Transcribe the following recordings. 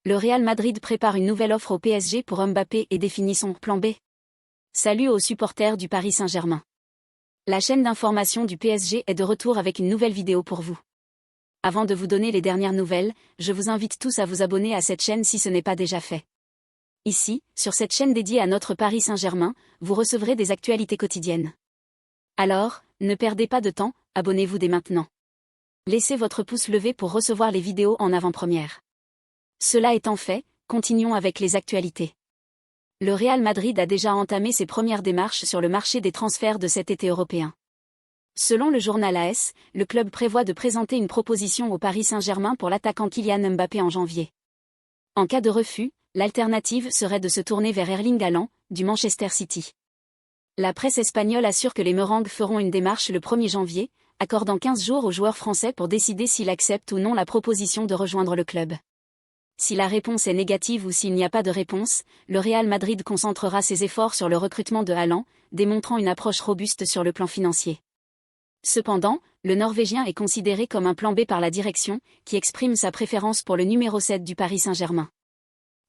Le Real Madrid prépare une nouvelle offre au PSG pour Mbappé et définit son plan B. Salut aux supporters du Paris Saint-Germain. La chaîne d'information du PSG est de retour avec une nouvelle vidéo pour vous. Avant de vous donner les dernières nouvelles, je vous invite tous à vous abonner à cette chaîne si ce n'est pas déjà fait. Ici, sur cette chaîne dédiée à notre Paris Saint-Germain, vous recevrez des actualités quotidiennes. Alors, ne perdez pas de temps, abonnez-vous dès maintenant. Laissez votre pouce levé pour recevoir les vidéos en avant-première. Cela étant fait, continuons avec les actualités. Le Real Madrid a déjà entamé ses premières démarches sur le marché des transferts de cet été européen. Selon le journal AS, le club prévoit de présenter une proposition au Paris Saint-Germain pour l'attaquant Kylian Mbappé en janvier. En cas de refus, l'alternative serait de se tourner vers Erling Haaland, du Manchester City. La presse espagnole assure que les Merengues feront une démarche le 1er janvier, accordant 15 jours au joueur français pour décider s'il accepte ou non la proposition de rejoindre le club. Si la réponse est négative ou s'il n'y a pas de réponse, le Real Madrid concentrera ses efforts sur le recrutement de Haaland, démontrant une approche robuste sur le plan financier. Cependant, le Norvégien est considéré comme un plan B par la direction, qui exprime sa préférence pour le numéro 7 du Paris Saint-Germain.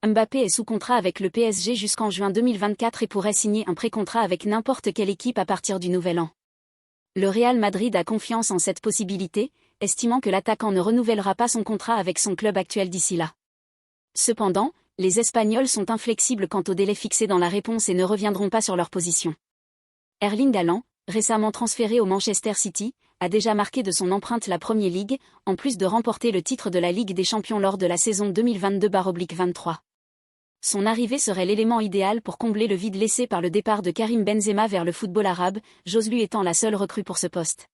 Mbappé est sous contrat avec le PSG jusqu'en juin 2024 et pourrait signer un pré-contrat avec n'importe quelle équipe à partir du nouvel an. Le Real Madrid a confiance en cette possibilité, estimant que l'attaquant ne renouvellera pas son contrat avec son club actuel d'ici là. Cependant, les Espagnols sont inflexibles quant au délai fixé dans la réponse et ne reviendront pas sur leur position. Erling Haaland, récemment transféré au Manchester City, a déjà marqué de son empreinte la Premier League, en plus de remporter le titre de la Ligue des Champions lors de la saison 2022/23. Son arrivée serait l'élément idéal pour combler le vide laissé par le départ de Karim Benzema vers le football arabe, Joselu étant la seule recrue pour ce poste.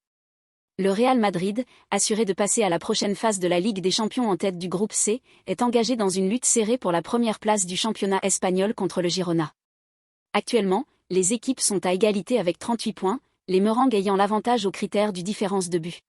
Le Real Madrid, assuré de passer à la prochaine phase de la Ligue des Champions en tête du groupe C, est engagé dans une lutte serrée pour la première place du championnat espagnol contre le Girona. Actuellement, les équipes sont à égalité avec 38 points, les Merengues ayant l'avantage aux critères du différence de but.